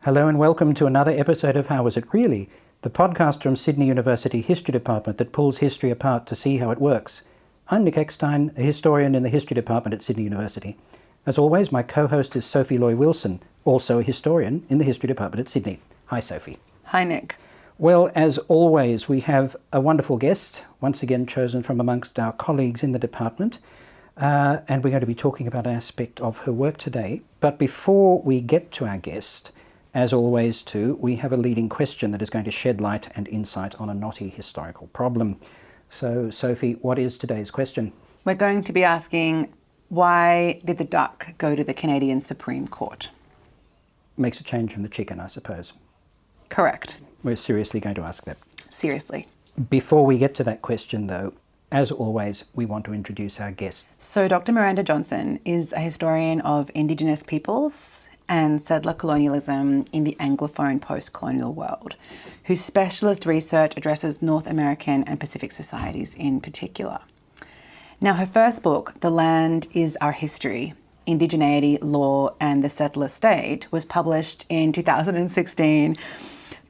Hello and welcome to another episode of How Was It Really?, the podcast from Sydney University History Department that pulls history apart to see how it works. I'm Nick Eckstein, a historian in the History Department at Sydney University. As always, my co-host is Sophie Loy-Wilson, also a historian in the History Department at Sydney. Hi, Sophie. Hi, Nick. Well, as always, we have a wonderful guest, once again chosen from amongst our colleagues in the department, and we're going to be talking about an aspect of her work today. But before we get to our guest, as always too, we have a leading question that is going to shed light and insight on a knotty historical problem. So, Sophie, what is today's question? We're going to be asking, why did the duck go to the Canadian Supreme Court? Makes a change from the chicken, I suppose. Correct. We're seriously going to ask that. Seriously. Before we get to that question, though, as always, we want to introduce our guest. So Dr. Miranda Johnson is a historian of Indigenous peoples and settler colonialism in the Anglophone post-colonial world, whose specialist research addresses North American and Pacific societies in particular. Now, her first book, The Land is Our History, Indigeneity, Law and the Settler State, was published in 2016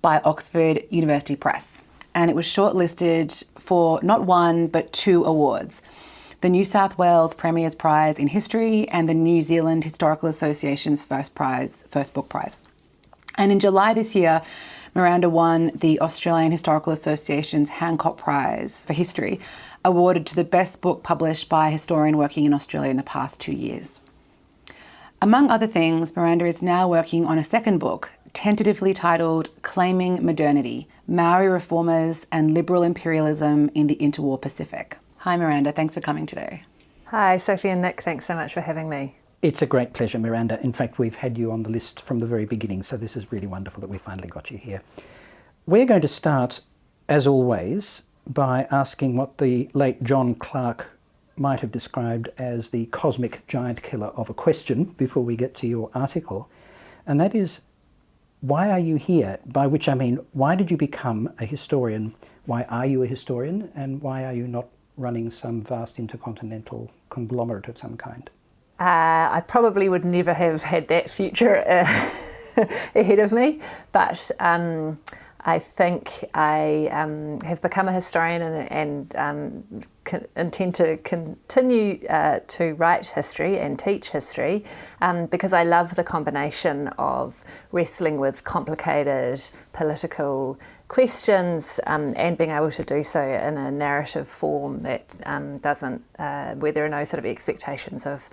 by Oxford University Press, and it was shortlisted for not one but 2 awards: the New South Wales Premier's Prize in History and the New Zealand Historical Association's First Book Prize. And in July this year, Miranda won the Australian Historical Association's Hancock Prize for History, awarded to the best book published by a historian working in Australia in the past 2 years. Among other things, Miranda is now working on a second book, tentatively titled Claiming Modernity: Maori Reformers and Liberal Imperialism in the Interwar Pacific. Hi Miranda, thanks for coming today. Hi Sophie and Nick, thanks so much for having me. It's a great pleasure, Miranda. In fact, we've had you on the list from the very beginning, so this is really wonderful that we finally got you here. We're going to start, as always, by asking what the late John Clarke might have described as the cosmic giant killer of a question before we get to your article, and that is, why are you here? By which I mean, why did you become a historian? Why are you a historian? And why are you not running some vast intercontinental conglomerate of some kind? I probably would never have had that future ahead of me, but I think I have become a historian and intend to continue to write history and teach history because I love the combination of wrestling with complicated political questions and being able to do so in a narrative form that doesn't, where there are no sort of expectations of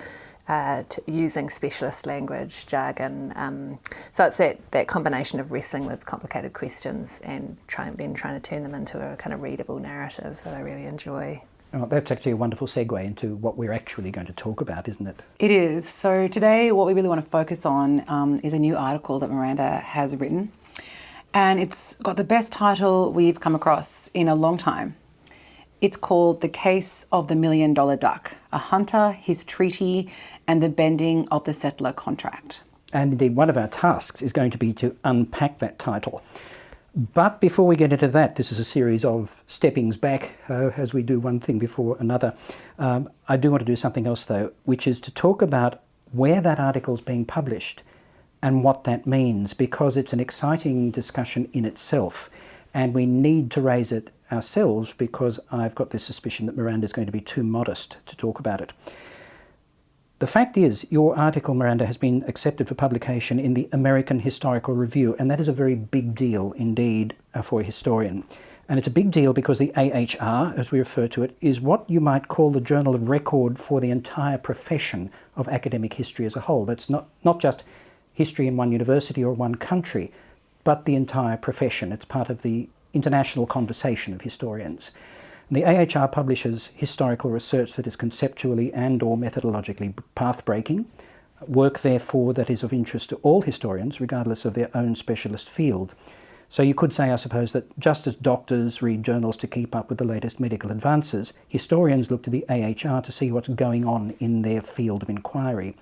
using specialist language, jargon. So it's that combination of wrestling with complicated questions and trying to turn them into a kind of readable narrative that I really enjoy. Oh, that's actually a wonderful segue into what we're actually going to talk about, isn't it? It is. So today what we really want to focus on is a new article that Miranda has written, and it's got the best title we've come across in a long time. It's called The Case of the $1 Million Duck: A Hunter, His Treaty, and the Bending of the Settler Contract. And indeed, one of our tasks is going to be to unpack that title. But before we get into that, this is a series of steppings back, as we do one thing before another. I do want to do something else, though, which is to talk about where that article is being published and what that means, because it's an exciting discussion in itself, and we need to raise it ourselves because I've got this suspicion that Miranda is going to be too modest to talk about it. The fact is, your article, Miranda, has been accepted for publication in the American Historical Review, and that is a very big deal indeed for a historian. And it's a big deal because the AHR, as we refer to it, is what you might call the journal of record for the entire profession of academic history as a whole. It's not just history in one university or one country, but the entire profession. It's part of the international conversation of historians. And the AHR publishes historical research that is conceptually and or methodologically path-breaking, work therefore that is of interest to all historians regardless of their own specialist field. So you could say, I suppose, that just as doctors read journals to keep up with the latest medical advances, historians look to the AHR to see what's going on in their field of inquiry.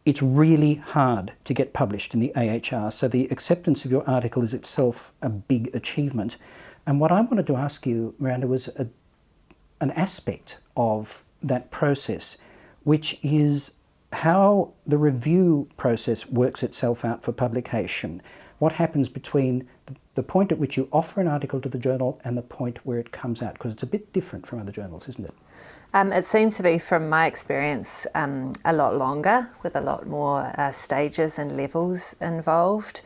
It's really hard to get published in the AHR, so the acceptance of your article is itself a big achievement. And what I wanted to ask you, Miranda, was an aspect of that process, which is how the review process works itself out for publication. What happens between the point at which you offer an article to the journal and the point where it comes out? Because it's a bit different from other journals, isn't it? It seems to be, from my experience, a lot longer, with a lot more stages and levels involved.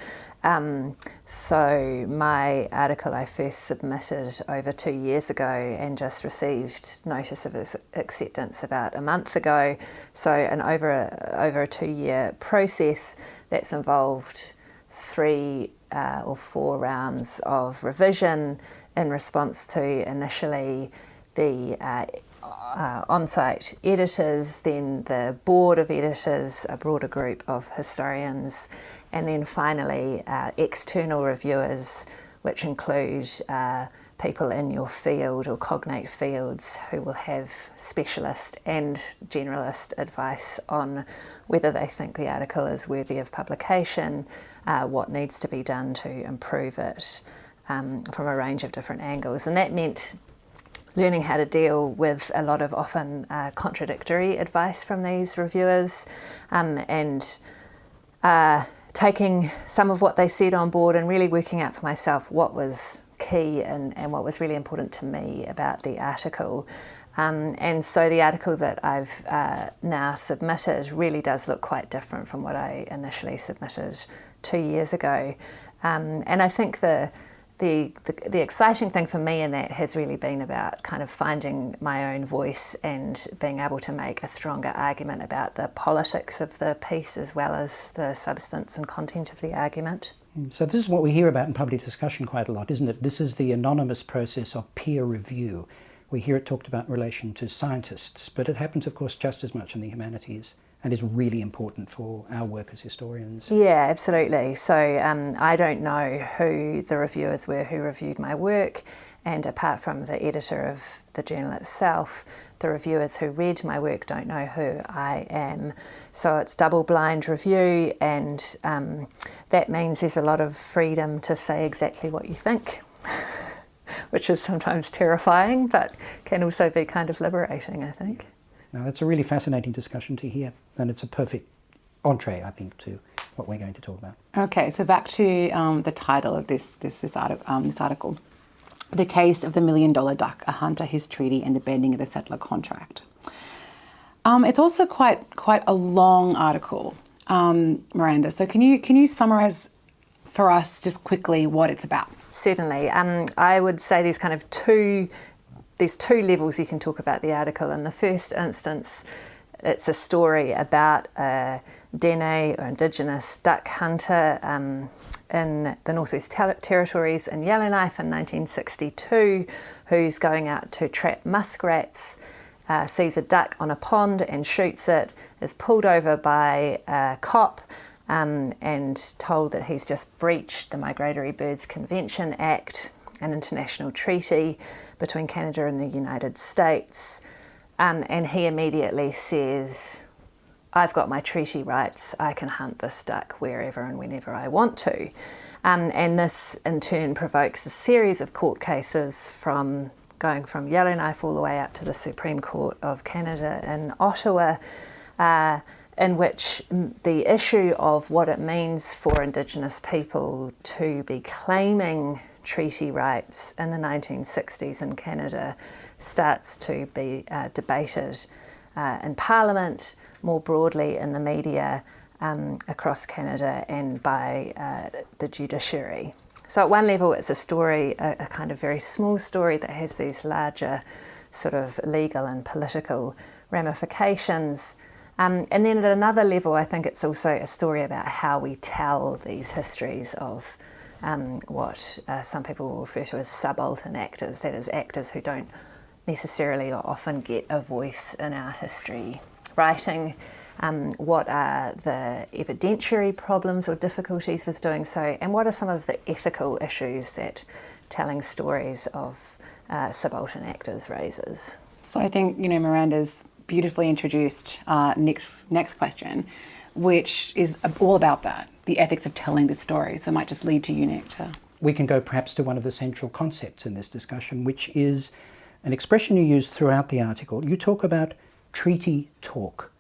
So my article I first submitted over 2 years ago and just received notice of its acceptance about a month ago. So over a 2-year process that's involved 3 or 4 rounds of revision in response to initially the on-site editors, then the board of editors, a broader group of historians, and then finally external reviewers, which include people in your field or cognate fields who will have specialist and generalist advice on whether they think the article is worthy of publication, what needs to be done to improve it from a range of different angles. And that meant learning how to deal with a lot of often contradictory advice from these reviewers, and taking some of what they said on board and really working out for myself what was key and what was really important to me about the article. And so the article that I've now submitted really does look quite different from what I initially submitted 2 years ago. And I think the exciting thing for me in that has really been about kind of finding my own voice and being able to make a stronger argument about the politics of the piece as well as the substance and content of the argument. So this is what we hear about in public discussion quite a lot, isn't it? This is the anonymous process of peer review. We hear it talked about in relation to scientists, but it happens, of course, just as much in the humanities, and is really important for our work as historians. Yeah, absolutely. So I don't know who the reviewers were who reviewed my work, and apart from the editor of the journal itself, the reviewers who read my work don't know who I am. So it's double-blind review, and that means there's a lot of freedom to say exactly what you think, which is sometimes terrifying, but can also be kind of liberating, I think. Now, that's a really fascinating discussion to hear, and it's a perfect entree, I think, to what we're going to talk about. Okay, so back to the title of this article, "The Case of the $1 Million Duck: A Hunter, His Treaty, and the Bending of the Settler Contract." It's also quite a long article, Miranda. So can you summarise for us just quickly what it's about? Certainly. I would say there's kind of two levels you can talk about the article. In the first instance, it's a story about a Dene or Indigenous duck hunter in the Northwest Territories in Yellowknife in 1962, who's going out to trap muskrats, sees a duck on a pond and shoots it, is pulled over by a cop and told that he's just breached the Migratory Birds Convention Act, an international treaty between Canada and the United States. And he immediately says, I've got my treaty rights, I can hunt this duck wherever and whenever I want to. And this in turn provokes a series of court cases going from Yellowknife all the way up to the Supreme Court of Canada in Ottawa, in which the issue of what it means for Indigenous people to be claiming treaty rights in the 1960s in Canada starts to be debated in Parliament, more broadly in the media across Canada, and by the judiciary. So at one level it's a story, a kind of very small story that has these larger sort of legal and political ramifications. And then at another level I think it's also a story about how we tell these histories of what some people will refer to as subaltern actors, that is, actors who don't necessarily or often get a voice in our history writing. What are the evidentiary problems or difficulties with doing so, and what are some of the ethical issues that telling stories of subaltern actors raises? So I think, Miranda's beautifully introduced next question, which is all about that, the ethics of telling the story. So it might just lead to you, Nick. We can go perhaps to one of the central concepts in this discussion, which is an expression you use throughout the article. You talk about treaty talk.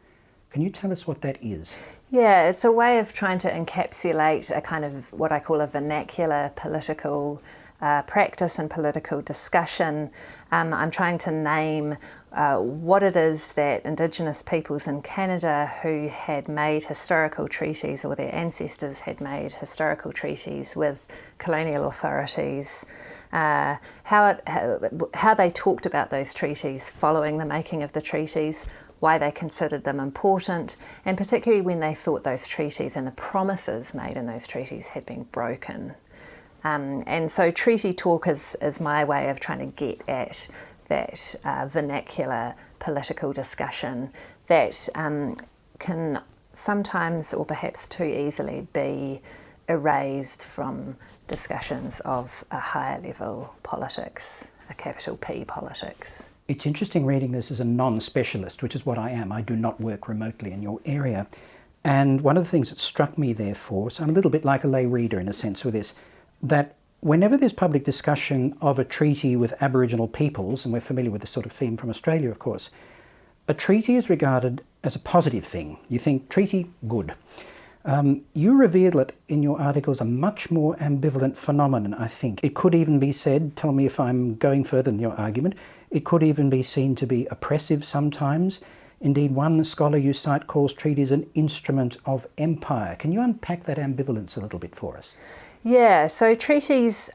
Can you tell us what that is? Yeah, it's a way of trying to encapsulate a kind of what I call a vernacular political practice and political discussion. I'm trying to name what it is that Indigenous peoples in Canada who had made historical treaties, or their ancestors had made historical treaties with colonial authorities, how they talked about those treaties following the making of the treaties, why they considered them important, and particularly when they thought those treaties and the promises made in those treaties had been broken. And so treaty talk is my way of trying to get at that vernacular political discussion that can sometimes, or perhaps too easily, be erased from discussions of a higher level politics, a capital P politics. It's interesting reading this as a non-specialist, which is what I am. I do not work remotely in your area. And one of the things that struck me therefore, so I'm a little bit like a lay reader in a sense with this, that whenever there's public discussion of a treaty with Aboriginal peoples, and we're familiar with this sort of theme from Australia, of course, a treaty is regarded as a positive thing. You think, treaty, good. You reveal it in your articles a much more ambivalent phenomenon, I think. It could even be said, tell me if I'm going further than your argument, it could even be seen to be oppressive sometimes. Indeed, one scholar you cite calls treaties an instrument of empire. Can you unpack that ambivalence a little bit for us? Yeah, so treaties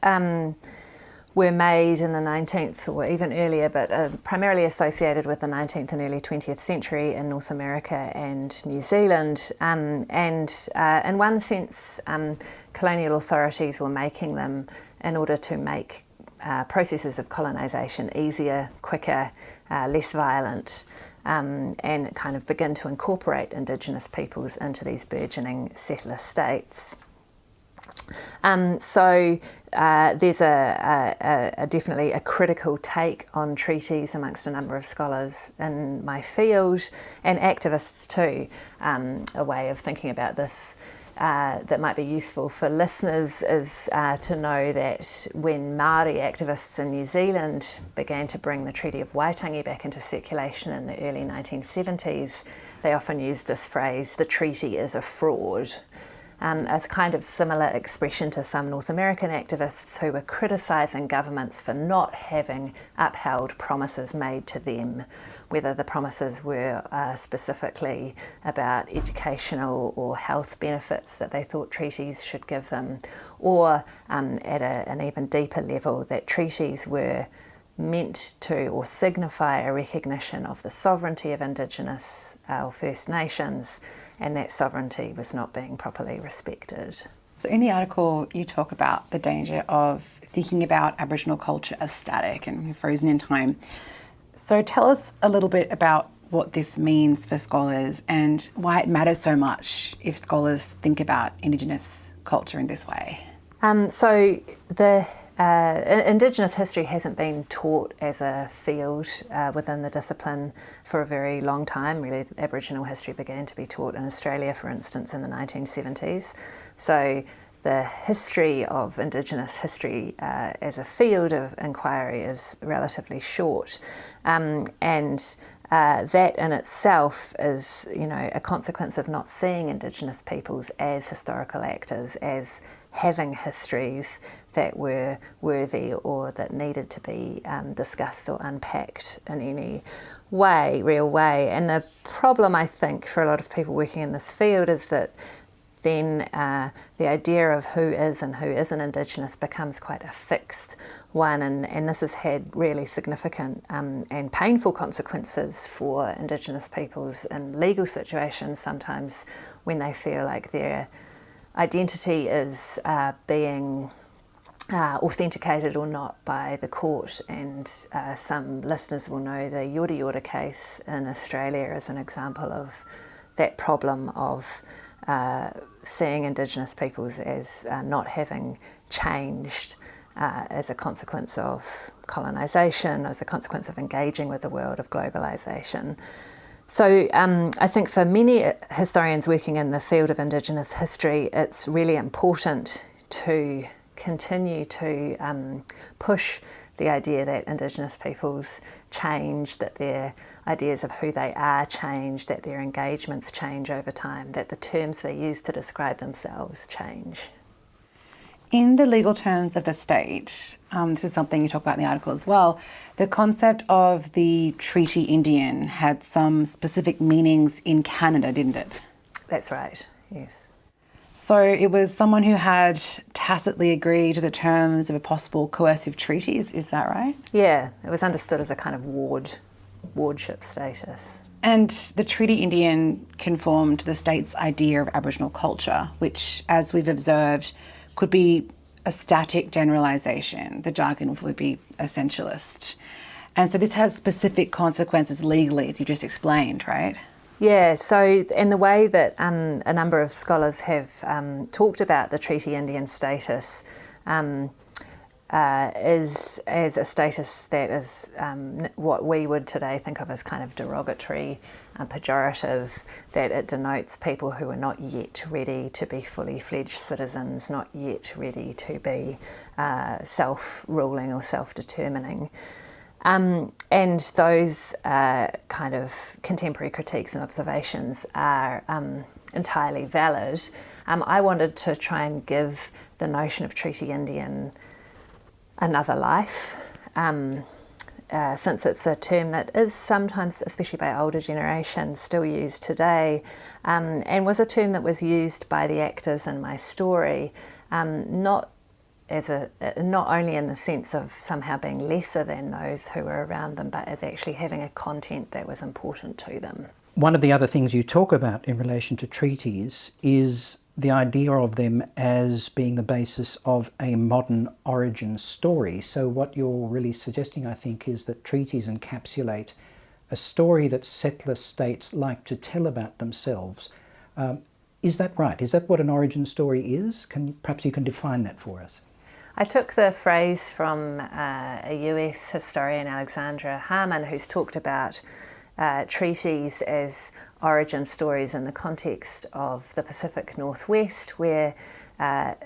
were made in the 19th or even earlier, but primarily associated with the 19th and early 20th century in North America and New Zealand. And in one sense, colonial authorities were making them in order to make processes of colonisation easier, quicker, less violent, and kind of begin to incorporate Indigenous peoples into these burgeoning settler states. So there's definitely a critical take on treaties amongst a number of scholars in my field, and activists too. A way of thinking about this that might be useful for listeners is to know that when Māori activists in New Zealand began to bring the Treaty of Waitangi back into circulation in the early 1970s, they often used this phrase, the treaty is a fraud. A kind of similar expression to some North American activists who were criticising governments for not having upheld promises made to them, whether the promises were specifically about educational or health benefits that they thought treaties should give them, or at an even deeper level, that treaties were meant to or signify a recognition of the sovereignty of Indigenous or First Nations, and that sovereignty was not being properly respected. So in the article you talk about the danger of thinking about Aboriginal culture as static and frozen in time. So tell us a little bit about what this means for scholars and why it matters so much if scholars think about Indigenous culture in this way. So the Indigenous history hasn't been taught as a field within the discipline for a very long time. Really, Aboriginal history began to be taught in Australia, for instance, in the 1970s. So the history of Indigenous history as a field of inquiry is relatively short. And that in itself is, a consequence of not seeing Indigenous peoples as historical actors, as having histories that were worthy or that needed to be discussed or unpacked in any real way. And the problem, I think, for a lot of people working in this field is that then the idea of who is and who isn't Indigenous becomes quite a fixed one, and this has had really significant and painful consequences for Indigenous peoples in legal situations sometimes when they feel like their identity is being authenticated or not by the court. And some listeners will know the Yorta Yorta case in Australia as an example of that problem of seeing Indigenous peoples as not having changed as a consequence of colonisation, as a consequence of engaging with the world of globalisation. So I think for many historians working in the field of Indigenous history, it's really important to continue to push the idea that Indigenous peoples change, that their ideas of who they are change, that their engagements change over time, that the terms they use to describe themselves change. In the legal terms of the state, this is something you talk about in the article as well, the concept of the Treaty Indian had some specific meanings in Canada, didn't it? That's right, yes. So it was someone who had tacitly agreed to the terms of a possible coercive treaty, is that right? Yeah, it was understood as a kind of wardship status. And the Treaty Indian conformed to the state's idea of Aboriginal culture, which, as we've observed, could be a static generalisation. The jargon would be essentialist. And so this has specific consequences legally, as you just explained, right? Yeah, so in the way that a number of scholars have talked about the Treaty Indian status is as a status that is what we would today think of as kind of derogatory, pejorative, that it denotes people who are not yet ready to be fully fledged citizens, not yet ready to be self-ruling or self-determining. And those kind of contemporary critiques and observations are entirely valid. I wanted to try and give the notion of Treaty Indian another life, since it's a term that is sometimes, especially by older generations, still used today, and was a term that was used by the actors in my story, not only in the sense of somehow being lesser than those who were around them, but as actually having a content that was important to them. One of the other things you talk about in relation to treaties is the idea of them as being the basis of a modern origin story. So what you're really suggesting, I think, is that treaties encapsulate a story that settler states like to tell about themselves. Is that right? Is that what an origin story is? Perhaps you can define that for us. I took the phrase from a US historian, Alexandra Harmon, who's talked about treaties as origin stories in the context of the Pacific Northwest, where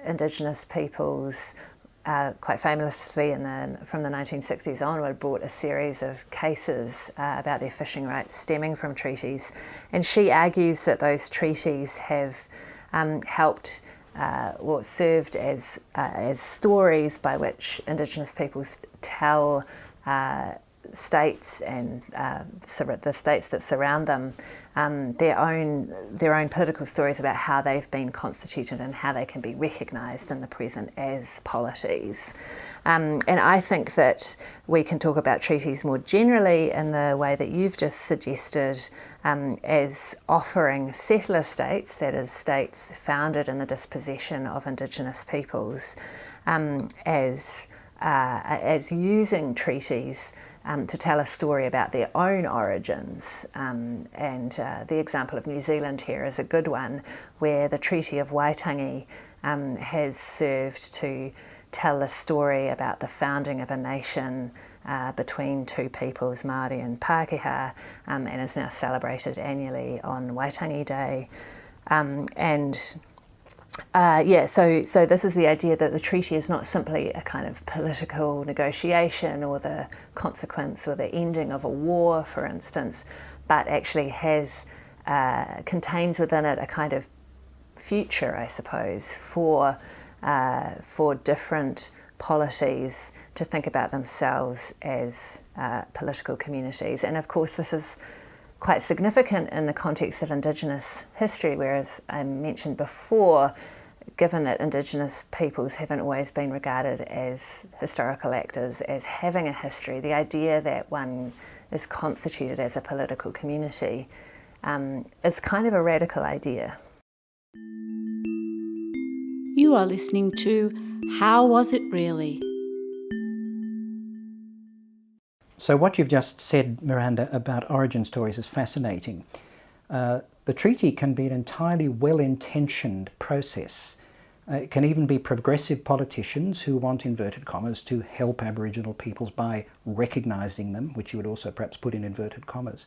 Indigenous peoples, quite famously from the 1960s onward, brought a series of cases about their fishing rights stemming from treaties. And she argues that those treaties have helped or served as stories by which Indigenous peoples tell states and the states that surround them their own political stories about how they've been constituted and how they can be recognised in the present as polities. And I think that we can talk about treaties more generally in the way that you've just suggested, as offering settler states, that is, states founded in the dispossession of Indigenous peoples, as using treaties to tell a story about their own origins. And the example of New Zealand here is a good one, where the Treaty of Waitangi has served to tell a story about the founding of a nation between two peoples, Māori and Pākehā, and is now celebrated annually on Waitangi Day. So this is the idea that the treaty is not simply a kind of political negotiation or the consequence or the ending of a war, for instance, but actually contains within it a kind of future, I suppose, for different polities to think about themselves as political communities. And of course, this is quite significant in the context of Indigenous history, whereas I mentioned before, given that Indigenous peoples haven't always been regarded as historical actors, as having a history, the idea that one is constituted as a political community is kind of a radical idea. You are listening to How Was It Really? So what you've just said, Miranda, about origin stories is fascinating. The treaty can be an entirely well-intentioned process. It can even be progressive politicians who want, inverted commas, to help Aboriginal peoples by recognising them, which you would also perhaps put in inverted commas.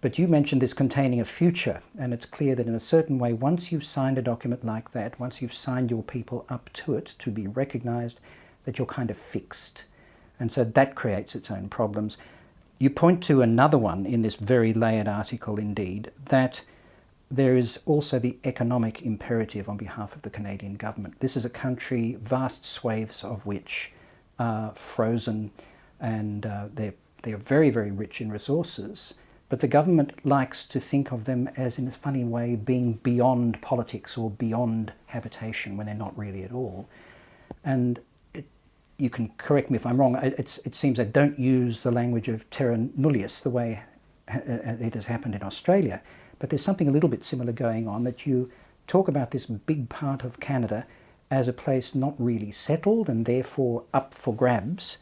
But you mentioned this containing a future, and it's clear that in a certain way, once you've signed a document like that, once you've signed your people up to it to be recognised, that you're kind of fixed. And so that creates its own problems. You point to another one in this very layered article indeed, that there is also the economic imperative on behalf of the Canadian government. This is a country, vast swathes of which are frozen, and they're very, very rich in resources. But the government likes to think of them as, in a funny way, being beyond politics or beyond habitation when they're not really at all. And you can correct me if I'm wrong, it seems they don't use the language of terra nullius the way it has happened in Australia. But there's something a little bit similar going on, that you talk about this big part of Canada as a place not really settled and therefore up for grabs.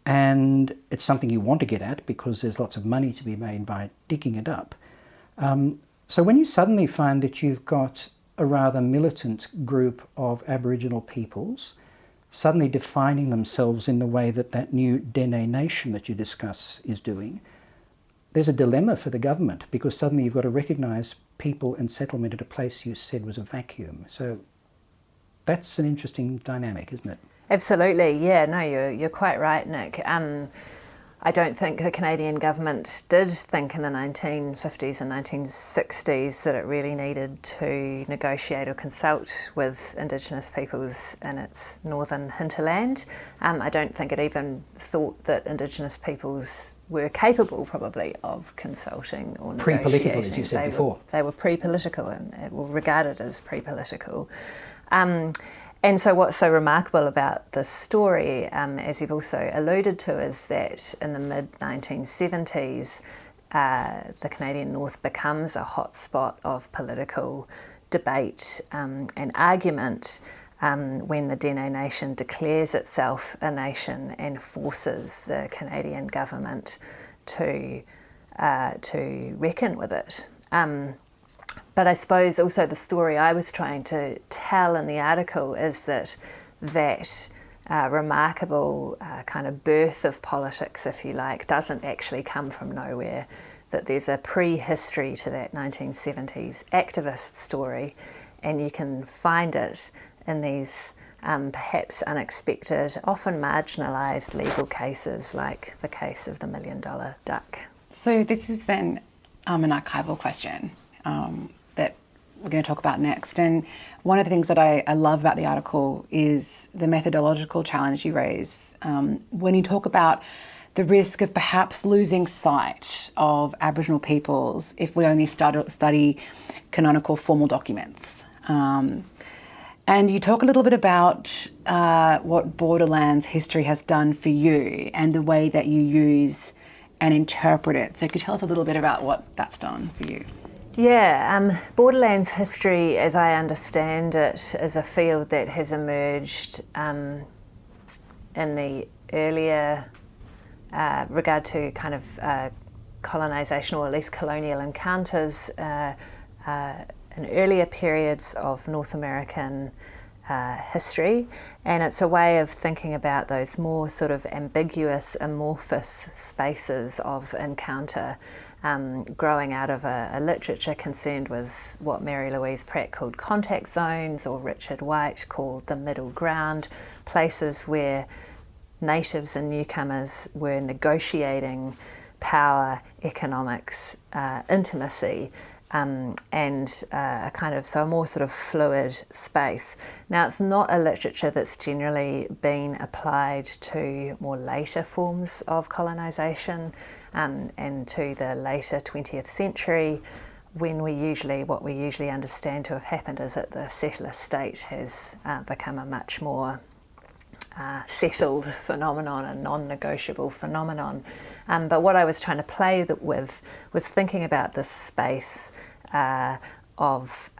And it's something you want to get at because there's lots of money to be made by digging it up. So when you suddenly find that you've got a rather militant group of Aboriginal peoples suddenly defining themselves in the way that that new Dene nation that you discuss is doing, there's a dilemma for the government, because suddenly you've got to recognise people and settlement at a place you said was a vacuum. So that's an interesting dynamic, isn't it? Absolutely, yeah, no, you're quite right, Nick. I don't think the Canadian government did think in the 1950s and 1960s that it really needed to negotiate or consult with Indigenous peoples in its northern hinterland. I don't think it even thought that Indigenous peoples were capable, probably, of consulting or negotiating. Pre-political, as you said before. They were pre-political and were regarded as pre-political. And so what's so remarkable about this story, as you've also alluded to, is that in the mid-1970s, the Canadian North becomes a hotspot of political debate and argument when the Dene Nation declares itself a nation and forces the Canadian government to reckon with it. But I suppose also the story I was trying to tell in the article is that remarkable kind of birth of politics, if you like, doesn't actually come from nowhere, that there's a prehistory to that 1970s activist story, and you can find it in these perhaps unexpected, often marginalised legal cases like the case of the $1 Million Duck. So this is then an archival question that we're going to talk about next. And one of the things that I love about the article is the methodological challenge you raise when you talk about the risk of perhaps losing sight of Aboriginal peoples if we only study canonical formal documents. And you talk a little bit about what Borderlands history has done for you and the way that you use and interpret it. So could you tell us a little bit about what that's done for you? Yeah, Borderlands history, as I understand it, is a field that has emerged in the earlier regard to kind of colonisation, or at least colonial encounters in earlier periods of North American history, and it's a way of thinking about those more sort of ambiguous, amorphous spaces of encounter, growing out of a literature concerned with what Mary Louise Pratt called contact zones, or Richard White called the middle ground, places where natives and newcomers were negotiating power, economics, intimacy, and a kind of, so a more sort of fluid space. Now, it's not a literature that's generally been applied to more later forms of colonisation and to the later 20th century, when what we usually understand to have happened is that the settler state has become a much more settled phenomenon, a non-negotiable phenomenon. But what I was trying to play with was thinking about this space of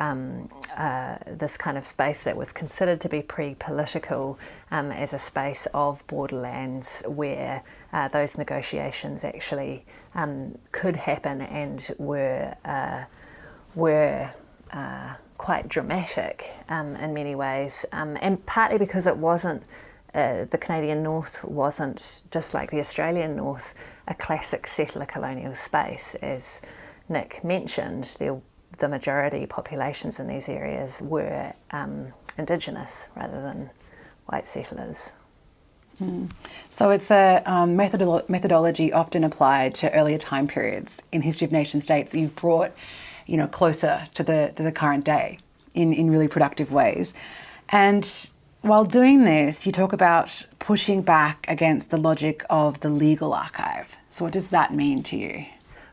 this kind of space that was considered to be pre-political as a space of borderlands where those negotiations actually could happen and were quite dramatic in many ways, and partly because it wasn't the Canadian North wasn't, just like the Australian North, a classic settler colonial space. As Nick mentioned, the majority populations in these areas were Indigenous rather than white settlers. So it's a methodology often applied to earlier time periods in history of nation states that you've brought, closer to the current day in really productive ways. And while doing this, you talk about pushing back against the logic of the legal archive. So what does that mean to you?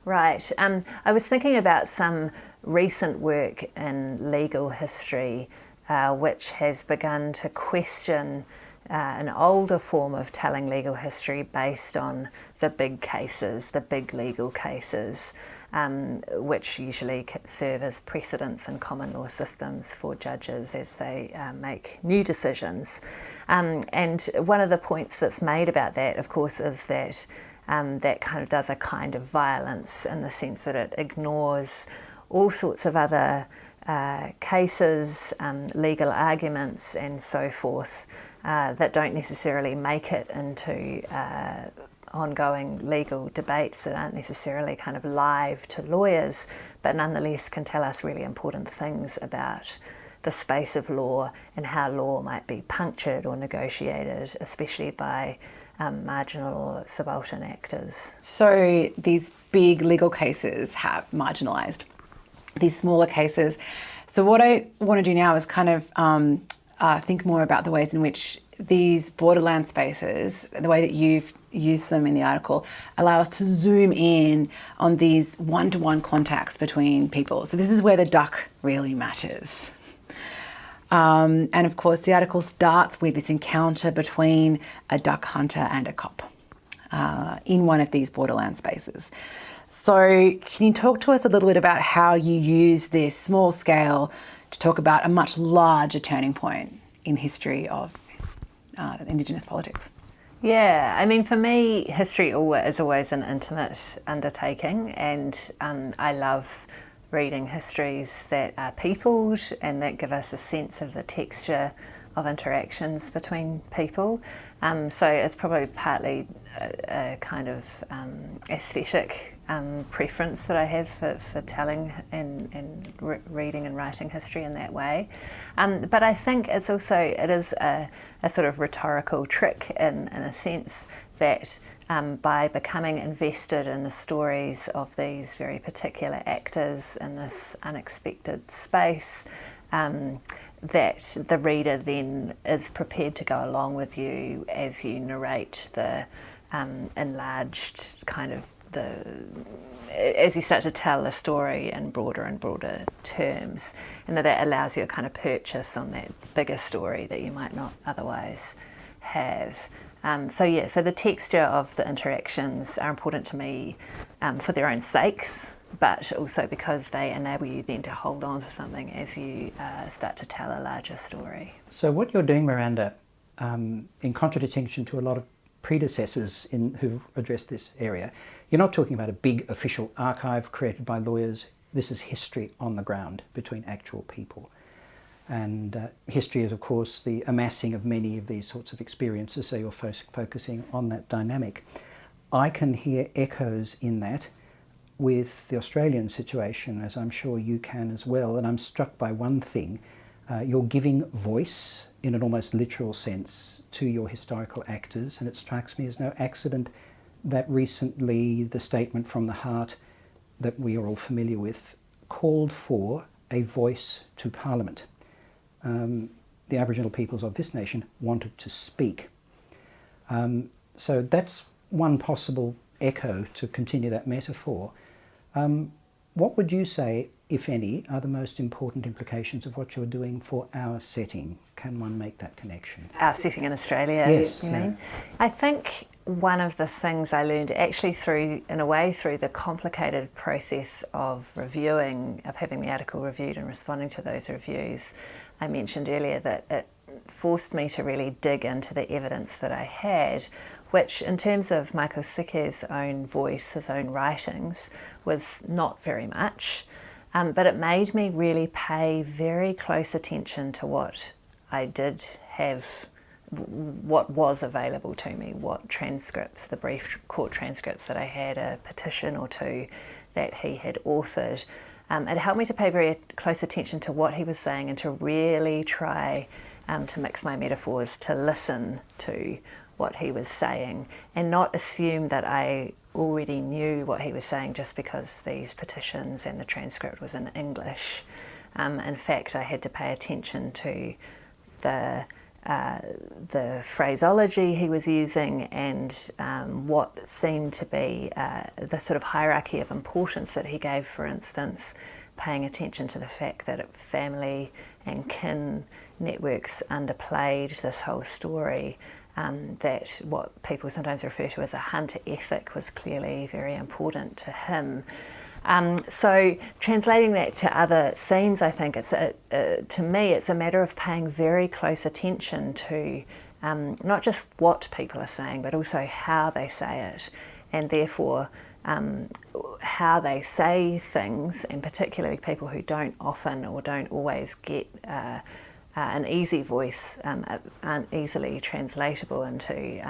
Right. I was thinking about some recent work in legal history which has begun to question an older form of telling legal history based on the big cases, the big legal cases, which usually serve as precedents in common law systems for judges as they make new decisions. And one of the points that's made about that, of course, is that that kind of does a kind of violence in the sense that it ignores all sorts of other cases, legal arguments and so forth that don't necessarily make it into ongoing legal debates that aren't necessarily kind of live to lawyers, but nonetheless can tell us really important things about the space of law and how law might be punctured or negotiated, especially by marginal or subaltern actors. So these big legal cases have marginalised these smaller cases. So what I want to do now is kind of think more about the ways in which these borderland spaces, the way that you've used them in the article, allow us to zoom in on these one-to-one contacts between people. So this is where the duck really matters. And of course, the article starts with this encounter between a duck hunter and a cop in one of these borderland spaces. So can you talk to us a little bit about how you use this small scale to talk about a much larger turning point in history of Indigenous politics? Yeah, I mean, for me, history is always an intimate undertaking, and I love reading histories that are peopled and that give us a sense of the texture of interactions between people. So it's probably partly a kind of aesthetic preference that I have for telling and reading and writing history in that way. But I think it is a sort of rhetorical trick in a sense that by becoming invested in the stories of these very particular actors in this unexpected space, that the reader then is prepared to go along with you as you narrate the enlarged kind of as you start to tell the story in broader and broader terms, and that allows you a kind of purchase on that bigger story that you might not otherwise have. So the texture of the interactions are important to me for their own sakes, but also because they enable you then to hold on to something as you start to tell a larger story. So what you're doing, Miranda, in contradistinction to a lot of predecessors who've addressed this area, you're not talking about a big official archive created by lawyers. This is history on the ground between actual people. And history is, of course, the amassing of many of these sorts of experiences, so you're focusing on that dynamic. I can hear echoes in that with the Australian situation, as I'm sure you can as well, and I'm struck by one thing. You're giving voice, in an almost literal sense, to your historical actors, and it strikes me as no accident that recently the statement from the heart that we are all familiar with called for a voice to Parliament. The Aboriginal peoples of this nation wanted to speak. So that's one possible echo to continue that metaphor. What would you say, if any, are the most important implications of what you're doing for our setting? Can one make that connection? Our setting in Australia, yes, you mean? I think one of the things I learned actually through the complicated process of having the article reviewed and responding to those reviews, I mentioned earlier that it forced me to really dig into the evidence that I had, which in terms of Michael Sike's own voice, his own writings, was not very much. But it made me really pay very close attention to what I did have, what was available to me, what transcripts, the brief court transcripts that I had, a petition or two that he had authored. It helped me to pay very close attention to what he was saying and to really try to mix my metaphors, to listen to what he was saying and not assume that I already knew what he was saying just because these petitions and the transcript was in English. In fact, I had to pay attention to the phraseology he was using and what seemed to be the sort of hierarchy of importance that he gave, for instance, paying attention to the fact that family and kin networks underplayed this whole story, that what people sometimes refer to as a hunter ethic was clearly very important to him. So translating that to other scenes, I think to me it's a matter of paying very close attention to not just what people are saying, but also how they say it, and therefore how they say things, and particularly people who don't often or don't always get an easy voice, aren't easily translatable into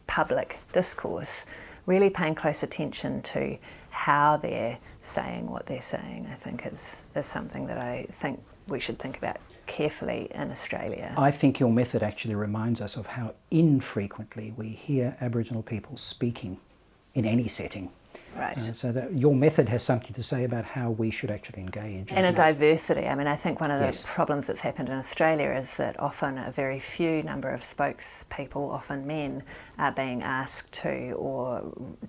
public discourse. Really paying close attention to how they're saying what they're saying, I think is something that I think we should think about carefully in Australia. I think your method actually reminds us of how infrequently we hear Aboriginal people speaking in any setting. Right. So that your method has something to say about how we should actually engage. And a diversity. I mean, I think one of the Yes. problems that's happened in Australia is that often a very few number of spokespeople, often men, are being asked to or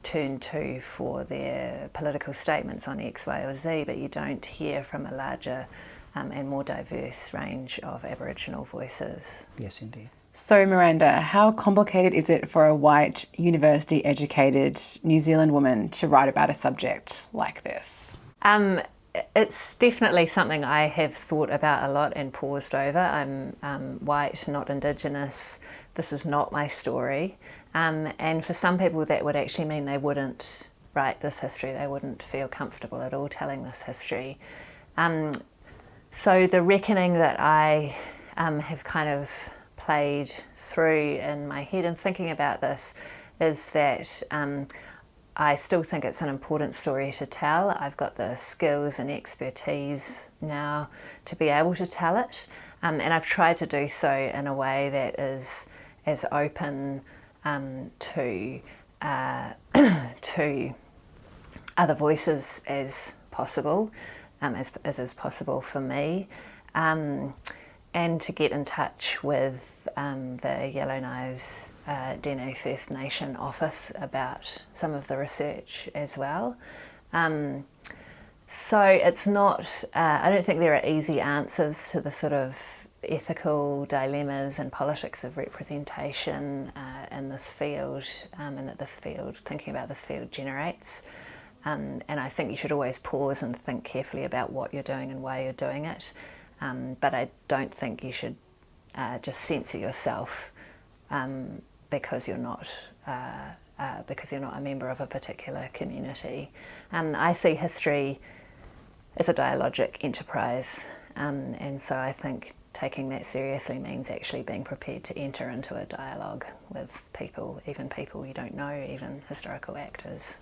turned to for their political statements on X, Y or Z, but you don't hear from a larger and more diverse range of Aboriginal voices. Yes, indeed. So Miranda, how complicated is it for a white, university-educated New Zealand woman to write about a subject like this? It's definitely something I have thought about a lot and paused over. I'm white, not Indigenous. This is not my story. And for some people that would actually mean they wouldn't write this history. They wouldn't feel comfortable at all telling this history. So the reckoning that I have kind of played through in my head and thinking about this is that I still think it's an important story to tell. I've got the skills and expertise now to be able to tell it, and I've tried to do so in a way that is as open to other voices as possible, as is possible for me. And to get in touch with the Yellowknives Dene First Nation office about some of the research as well. So it's not, I don't think there are easy answers to the sort of ethical dilemmas and politics of representation in this field, and that this field, thinking about this field generates. And I think you should always pause and think carefully about what you're doing and why you're doing it. But I don't think you should just censor yourself because you're not a member of a particular community. I see history as a dialogic enterprise, and so I think taking that seriously means actually being prepared to enter into a dialogue with people, even people you don't know, even historical actors.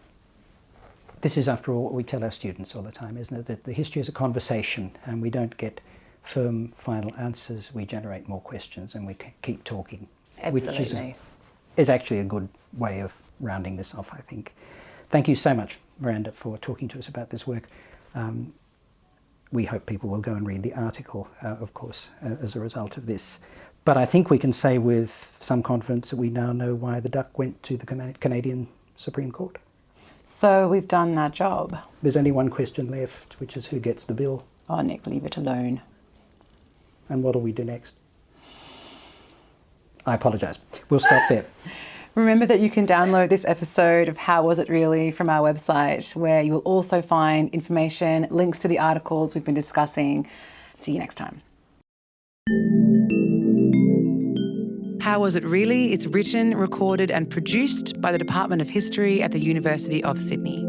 This is, after all, what we tell our students all the time, isn't it? That the history is a conversation, and we don't get firm final answers. We generate more questions, and we keep talking. Absolutely. Which is actually a good way of rounding this off, I think. Thank you so much, Miranda, for talking to us about this work. We hope people will go and read the article, of course, as a result of this. But I think we can say with some confidence that we now know why the duck went to the Canadian Supreme Court. So we've done our job. There's only one question left, which is who gets the bill. Oh, Nick, leave it alone. And what do we do next? I apologise. We'll stop there. Remember that you can download this episode of How Was It Really from our website, where you will also find information, links to the articles we've been discussing. See you next time. How Was It Really? It's written, recorded and produced by the Department of History at the University of Sydney.